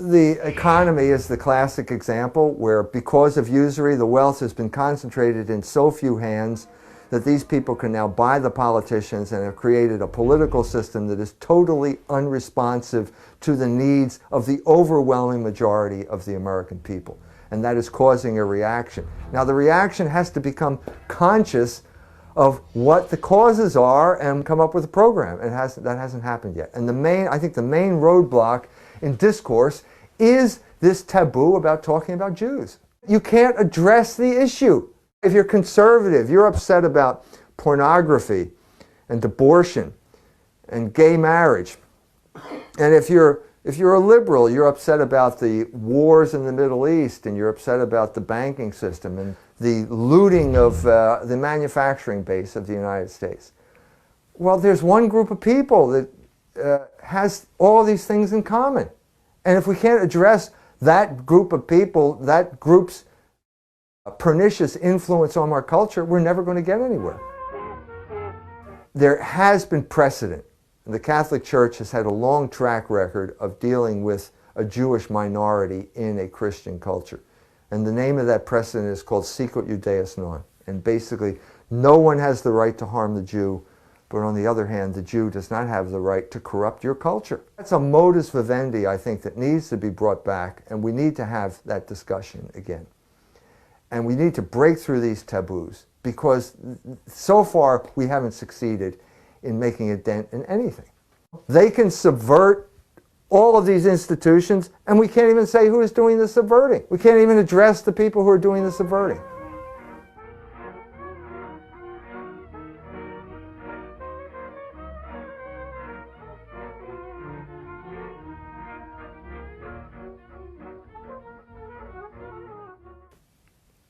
The economy is the classic example where, because of usury, the wealth has been concentrated in so few hands that these people can now buy the politicians and have created a political system that is totally unresponsive to the needs of the overwhelming majority of the American people. And that is causing a reaction. Now, the reaction has to become conscious of what the causes are and come up with a program. That hasn't happened yet. And I think the main roadblock in discourse is this taboo about talking about Jews. You can't address the issue. If you're conservative, you're upset about pornography and abortion and gay marriage. And if you're a liberal, you're upset about the wars in the Middle East, and you're upset about the banking system and the looting of the manufacturing base of the United States. Well, there's one group of people that has all these things in common. And if we can't address that group of people, that group's pernicious influence on our culture, we're never going to get anywhere. There has been precedent. The Catholic Church has had a long track record of dealing with a Jewish minority in a Christian culture. And the name of that precedent is called Sicut Judaeus Non. And basically, no one has the right to harm the Jew, but on the other hand, the Jew does not have the right to corrupt your culture. That's a modus vivendi, I think, that needs to be brought back, and we need to have that discussion again. And we need to break through these taboos, because so far we haven't succeeded in making a dent in anything. They can subvert all of these institutions, and we can't even say who is doing the subverting. We can't even address the people who are doing the subverting.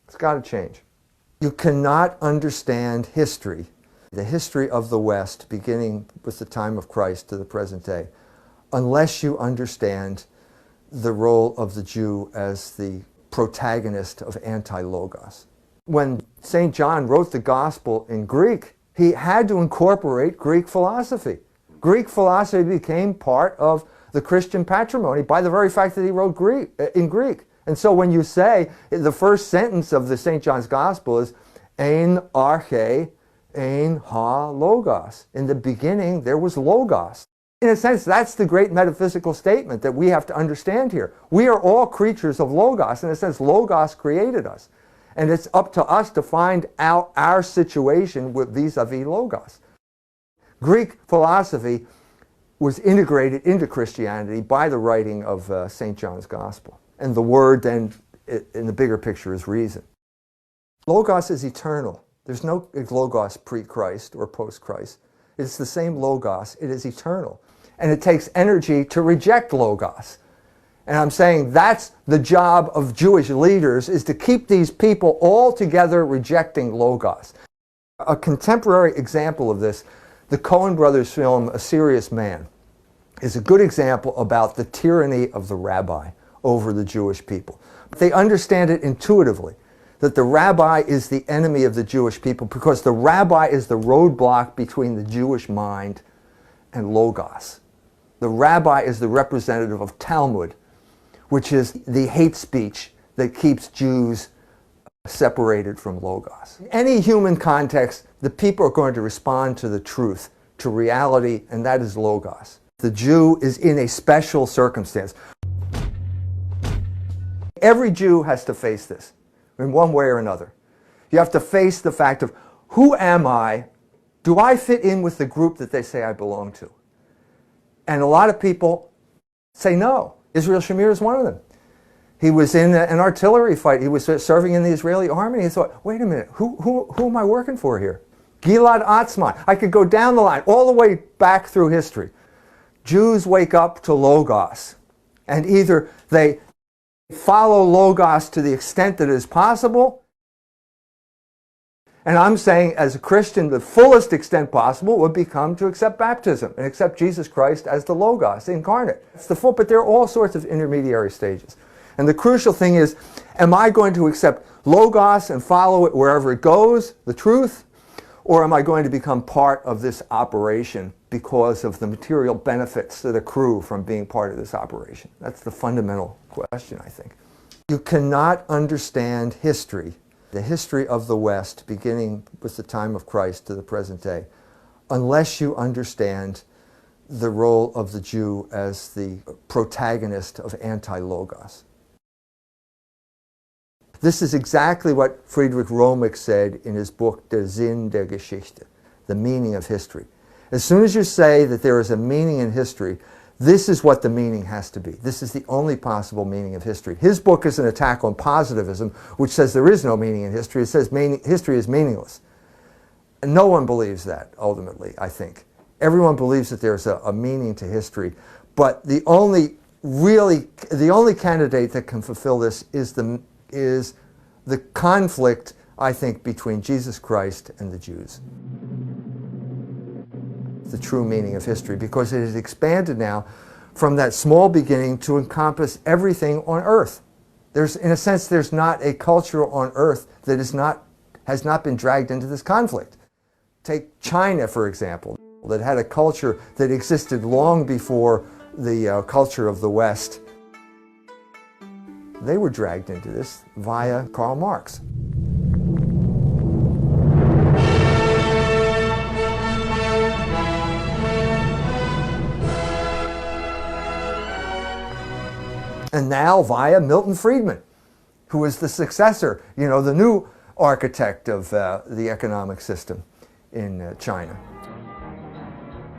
It's got to change. You cannot understand history, the history of the West, beginning with the time of Christ to the present day, unless you understand the role of the Jew as the protagonist of anti-logos. When St. John wrote the Gospel in Greek, he had to incorporate Greek philosophy. Greek philosophy became part of the Christian patrimony by the very fact that he wrote in Greek. And so when you say, the first sentence of the St. John's Gospel is, Ein arche, ein ha logos. In the beginning, there was logos. In a sense, that's the great metaphysical statement that we have to understand here. We are all creatures of logos. In a sense, logos created us. And it's up to us to find out our situation with vis-a-vis logos. Greek philosophy was integrated into Christianity by the writing of St. John's Gospel. And the word then, in the bigger picture, is reason. Logos is eternal. There's no logos pre-Christ or post-Christ. It's the same logos. It is eternal. And it takes energy to reject logos. And I'm saying that's the job of Jewish leaders, is to keep these people all together rejecting logos. A contemporary example of this, the Coen brothers film A Serious Man, is a good example about the tyranny of the rabbi over the Jewish people. They understand it intuitively, that the rabbi is the enemy of the Jewish people, because the rabbi is the roadblock between the Jewish mind and logos. The rabbi is the representative of Talmud, which is the hate speech that keeps Jews separated from logos. In any human context, the people are going to respond to the truth, to reality, and that is logos. The Jew is in a special circumstance. Every Jew has to face this in one way or another. You have to face the fact of, who am I? Do I fit in with the group that they say I belong to? And a lot of people say no. Israel Shamir is one of them. He was in an artillery fight. He was serving in the Israeli army. He thought, wait a minute, who am I working for here? Gilad Atzmon. I could go down the line, all the way back through history. Jews wake up to logos. And either they follow logos to the extent that it is possible. And I'm saying, as a Christian, the fullest extent possible would become to accept baptism and accept Jesus Christ as the logos incarnate. It's the full, but there are all sorts of intermediary stages. And the crucial thing is, am I going to accept logos and follow it wherever it goes, the truth, or am I going to become part of this operation because of the material benefits that accrue from being part of this operation? That's the fundamental question, I think. You cannot understand history, the history of the West, beginning with the time of Christ to the present day, unless you understand the role of the Jew as the protagonist of anti-logos. This is exactly what Friedrich Rohmig said in his book, Der Sinn der Geschichte, the meaning of history. As soon as you say that there is a meaning in history, this is what the meaning has to be. This is the only possible meaning of history. His book is an attack on positivism, which says there is no meaning in history. It says history is meaningless. And no one believes that, ultimately, I think. Everyone believes that there's a meaning to history. But the only candidate that can fulfill this is the conflict, I think, between Jesus Christ and the Jews. The true meaning of history, because it has expanded now from that small beginning to encompass everything on earth. In a sense, there's not a culture on earth that has not been dragged into this conflict. Take China, for example, that had a culture that existed long before the culture of the West. They were dragged into this via Karl Marx. And now via Milton Friedman, who is the successor, the new architect of the economic system in China.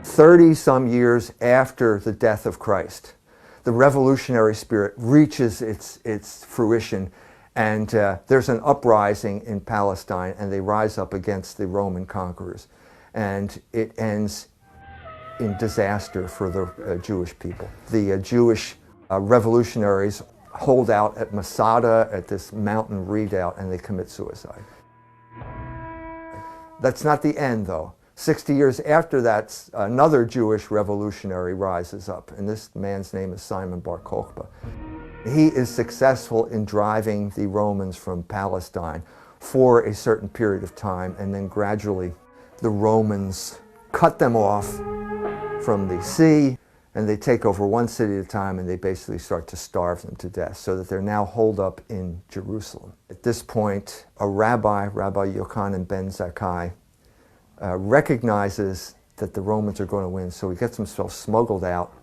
30-some years after the death of Christ, the revolutionary spirit reaches its fruition, and there's an uprising in Palestine, and they rise up against the Roman conquerors. And it ends in disaster for the Jewish people. The Jewish revolutionaries hold out at Masada, at this mountain redoubt, and they commit suicide. That's not the end, though. 60 years after that, another Jewish revolutionary rises up, and this man's name is Simon Bar Kokhba. He is successful in driving the Romans from Palestine for a certain period of time, and then gradually the Romans cut them off from the sea, and they take over one city at a time, and they basically start to starve them to death, so that they're now holed up in Jerusalem. At this point, a Rabbi Yochanan ben Zakkai, recognizes that the Romans are going to win, so he gets himself smuggled out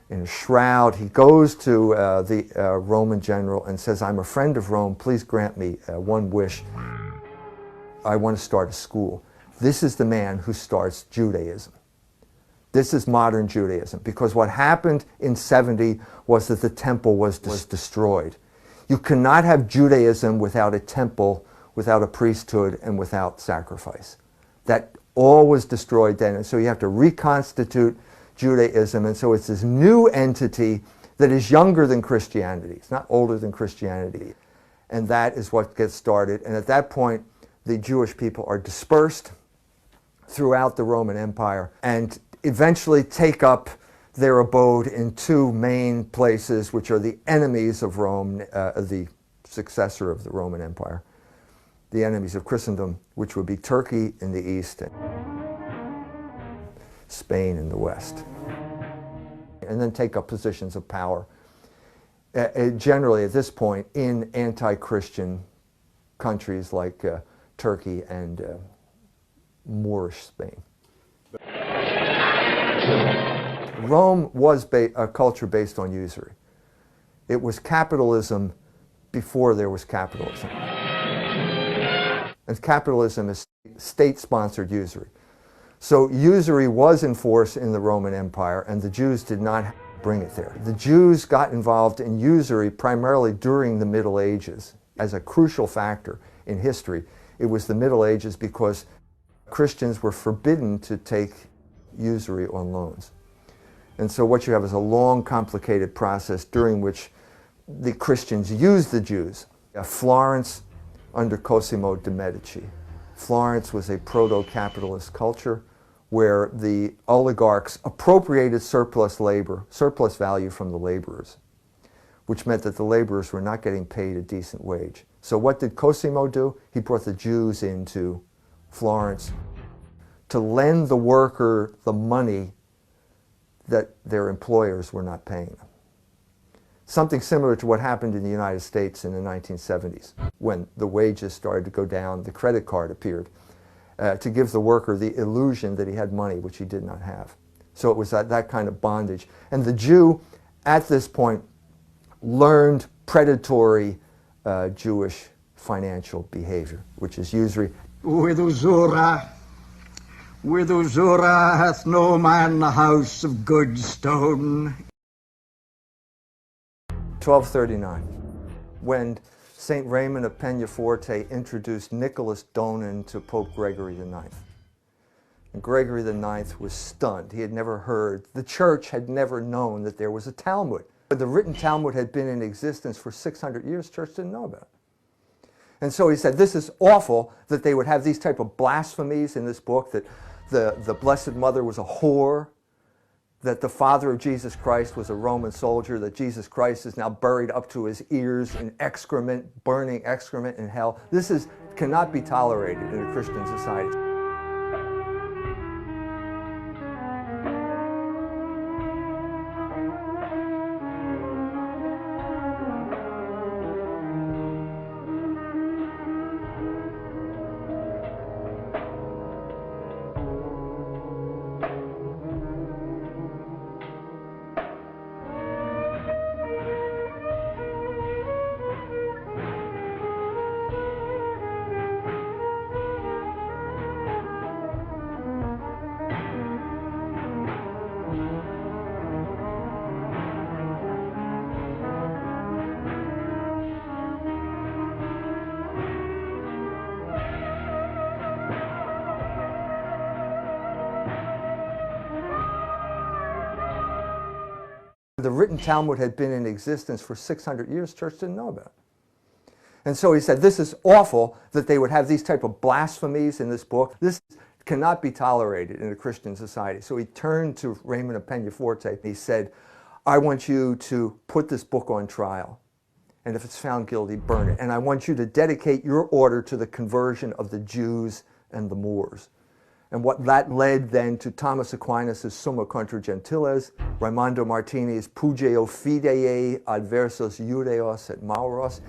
in a shroud. He goes to the Roman general and says, "I'm a friend of Rome, please grant me one wish. I want to start a school." This is the man who starts Judaism. This is modern Judaism, because what happened in 70 was that the temple was destroyed. You cannot have Judaism without a temple, without a priesthood, and without sacrifice. That all was destroyed then, and so you have to reconstitute Judaism, and so it's this new entity that is younger than Christianity. It's not older than Christianity. And that is what gets started, and at that point, the Jewish people are dispersed throughout the Roman Empire, and eventually take up their abode in two main places, which are the enemies of Rome, the successor of the Roman Empire. The enemies of Christendom, which would be Turkey in the east and Spain in the west. And then take up positions of power, generally at this point in anti-Christian countries like Turkey and Moorish Spain. Rome was a culture based on usury. It was capitalism before there was capitalism. And capitalism is state-sponsored usury. So usury was in force in the Roman Empire, and the Jews did not bring it there. The Jews got involved in usury primarily during the Middle Ages as a crucial factor in history. It was the Middle Ages because Christians were forbidden to take usury on loans. And so what you have is a long, complicated process during which the Christians used the Jews. Florence under Cosimo de' Medici. Florence was a proto-capitalist culture where the oligarchs appropriated surplus labor, surplus value from the laborers, which meant that the laborers were not getting paid a decent wage. So what did Cosimo do? He brought the Jews into Florence to lend the worker the money that their employers were not paying them. Something similar to what happened in the United States in the 1970s, when the wages started to go down, the credit card appeared, to give the worker the illusion that he had money which he did not have. So it was that kind of bondage. And the Jew, at this point, learned predatory Jewish financial behavior, which is usury. With Uzura hath no man the house of good stone. 1239, when St. Raymond of Peñaforte introduced Nicholas Donin to Pope Gregory IX. And Gregory IX was stunned. He had never heard, the church had never known that there was a Talmud. But the written Talmud had been in existence for 600 years, the church didn't know about it. And so he said, this is awful that they would have these type of blasphemies in this book, that the Blessed Mother was a whore, that the father of Jesus Christ was a Roman soldier, that Jesus Christ is now buried up to his ears in excrement, burning excrement in hell. This cannot be tolerated in a Christian society. The written Talmud had been in existence for 600 years, the church didn't know about it. And so he said, this is awful that they would have these type of blasphemies in this book. This cannot be tolerated in a Christian society. So he turned to Raymond of Peñaforte and he said, I want you to put this book on trial. And if it's found guilty, burn it. And I want you to dedicate your order to the conversion of the Jews and the Moors. And what that led then to Thomas Aquinas' Summa contra Gentiles, Raimondo Martini's Pugeo Fidei adversus Judeos et Mauros.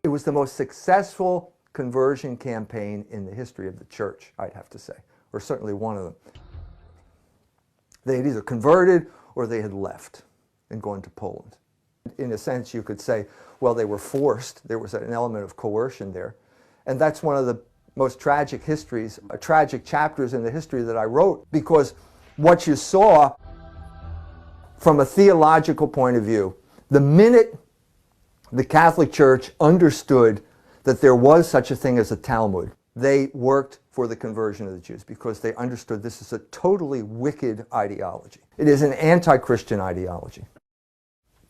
It was the most successful conversion campaign in the history of the church, I'd have to say, or certainly one of them. They had either converted or they had left and gone to Poland. In a sense, you could say, well, they were forced. There was an element of coercion there. And that's one of the most tragic histories, tragic chapters in the history that I wrote, because what you saw from a theological point of view, the minute the Catholic Church understood that there was such a thing as a Talmud, they worked for the conversion of the Jews because they understood this is a totally wicked ideology. It is an anti-Christian ideology.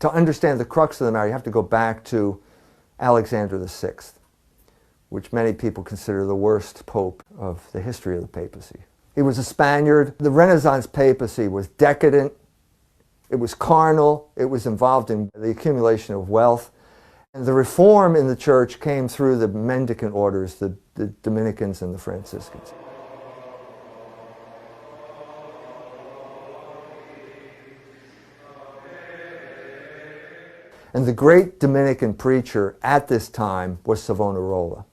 To understand the crux of the matter, you have to go back to Alexander VI, which many people consider the worst pope of the history of the papacy. He was a Spaniard. The Renaissance papacy was decadent, it was carnal, it was involved in the accumulation of wealth. And the reform in the church came through the mendicant orders, the Dominicans and the Franciscans. And the great Dominican preacher at this time was Savonarola,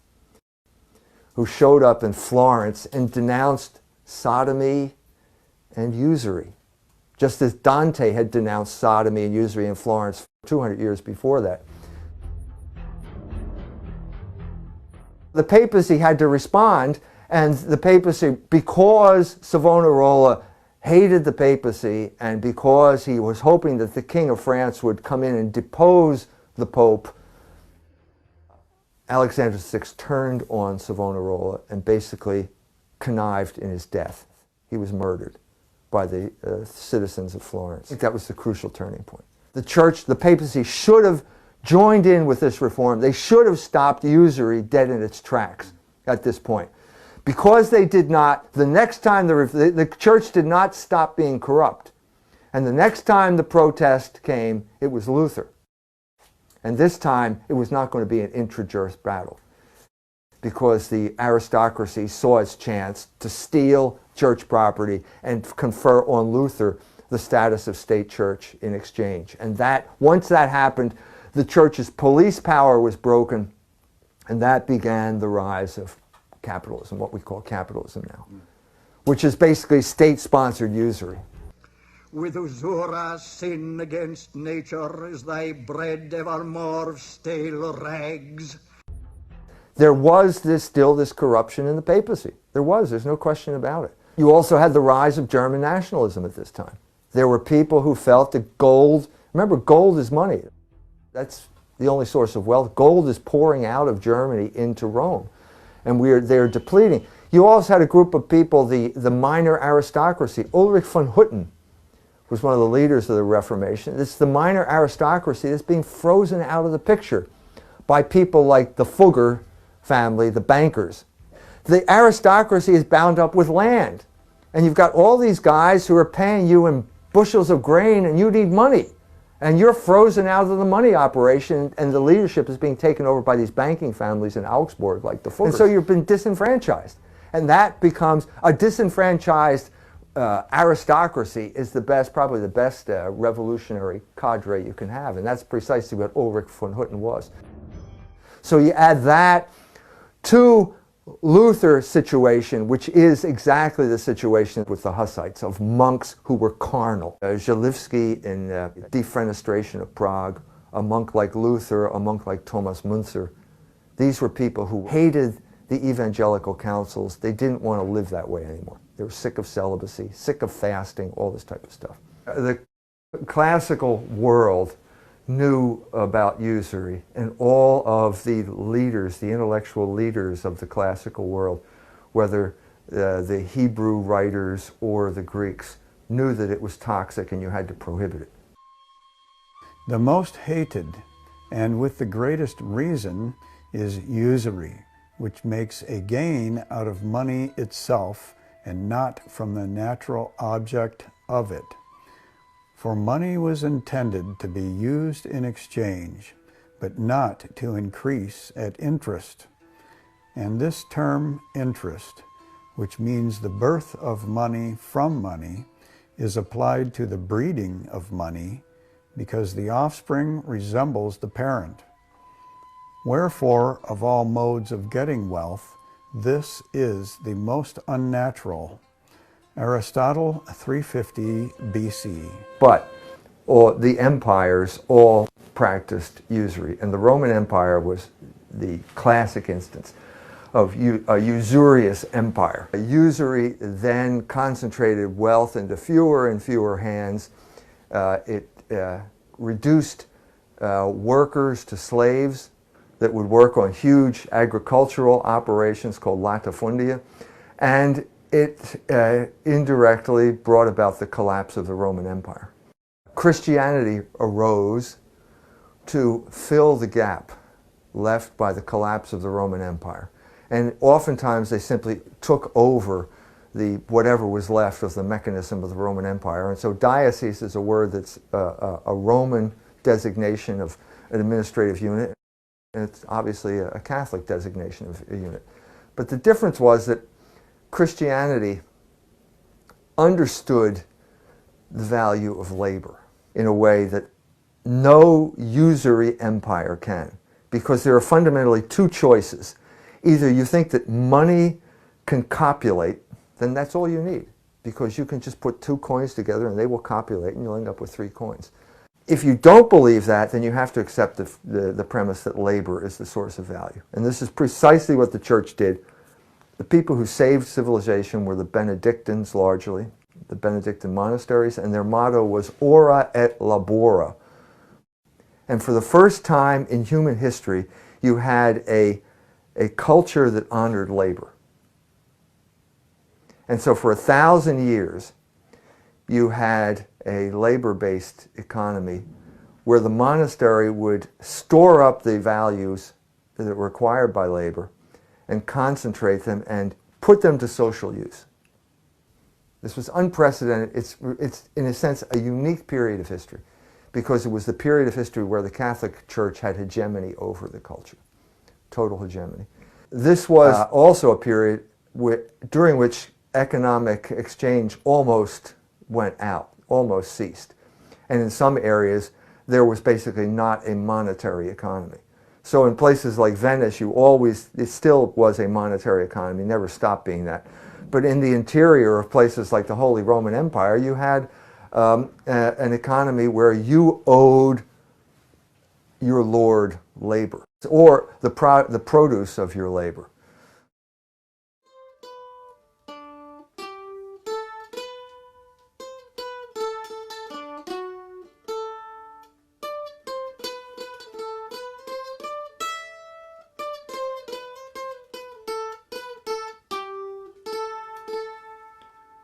who showed up in Florence and denounced sodomy and usury, just as Dante had denounced sodomy and usury in Florence 200 years before that. The papacy had to respond, and the papacy, because Savonarola hated the papacy and because he was hoping that the King of France would come in and depose the Pope, Alexander VI turned on Savonarola and basically connived in his death. He was murdered by the citizens of Florence. I think that was the crucial turning point. The church, the papacy, should have joined in with this reform. They should have stopped usury dead in its tracks at this point. Because they did not, the next time the church did not stop being corrupt. And the next time the protest came, it was Luther. And this time, it was not going to be an intra-juris battle. because the aristocracy saw its chance to steal church property and confer on Luther the status of state church in exchange. And that, once that happened, the church's police power was broken, and that began the rise of capitalism, what we call capitalism now, which is basically state-sponsored usury. With usura sin against nature is thy bread evermore of stale rags. There was still this corruption in the papacy. There's no question about it. You also had the rise of German nationalism at this time. There were people who felt that gold, remember, gold is money. That's the only source of wealth. Gold is pouring out of Germany into Rome, and they're depleting. You also had a group of people, the minor aristocracy. Ulrich von Hutten was one of the leaders of the Reformation. It's the minor aristocracy that's being frozen out of the picture by people like the Fugger family, the bankers. The aristocracy is bound up with land, and you've got all these guys who are paying you in bushels of grain, and you need money, and you're frozen out of the money operation, and the leadership is being taken over by these banking families in Augsburg, like the Fuggers. And so you've been disenfranchised, and that becomes a disenfranchised aristocracy is probably the best revolutionary cadre you can have, and that's precisely what Ulrich von Hutten was. So you add that to Luther's situation, which is exactly the situation with the Hussites, of monks who were carnal. Zalewski in Defenestration of Prague, a monk like Luther, a monk like Thomas Müntzer. These were people who hated the evangelical councils. They didn't want to live that way anymore. They were sick of celibacy, sick of fasting, all this type of stuff. The classical world knew about usury, and all of the leaders, the intellectual leaders of the classical world, whether the Hebrew writers or the Greeks, knew that it was toxic and you had to prohibit it. The most hated, and with the greatest reason, is usury, which makes a gain out of money itself and not from the natural object of it. For money was intended to be used in exchange, but not to increase at interest. And this term interest, which means the birth of money from money, is applied to the breeding of money, because the offspring resembles the parent. Wherefore, of all modes of getting wealth, this is the most unnatural. Aristotle, 350 BC. But the empires all practiced usury, and the Roman Empire was the classic instance of a usurious empire. Usury then concentrated wealth into fewer and fewer hands. It reduced workers to slaves that would work on huge agricultural operations called latifundia, and it indirectly brought about the collapse of the Roman Empire. Christianity arose to fill the gap left by the collapse of the Roman Empire. And oftentimes they simply took over whatever was left of the mechanism of the Roman Empire. And so diocese is a word that's a Roman designation of an administrative unit, and it's obviously a Catholic designation of a unit. But the difference was that Christianity understood the value of labor in a way that no usury empire can, because there are fundamentally two choices. Either you think that money can copulate, then that's all you need, because you can just put two coins together and they will copulate and you'll end up with 3 coins. If you don't believe that, then you have to accept the premise that labor is the source of value. And this is precisely what the church did. The people who saved civilization were the Benedictines largely, the Benedictine monasteries, and their motto was ora et labora. And for the first time in human history, you had a culture that honored labor. And so for 1,000 years, you had a labor-based economy where the monastery would store up the values that were required by labor and concentrate them and put them to social use. This was unprecedented. It's in a sense a unique period of history, because it was the period of history where the Catholic Church had hegemony over the culture, total hegemony. This was also a period during which economic exchange almost went out, almost ceased. And in some areas, there was basically not a monetary economy. So in places like Venice, it still was a monetary economy, never stopped being that. But in the interior of places like the Holy Roman Empire, you had an economy where you owed your lord labor, or the produce of your labor.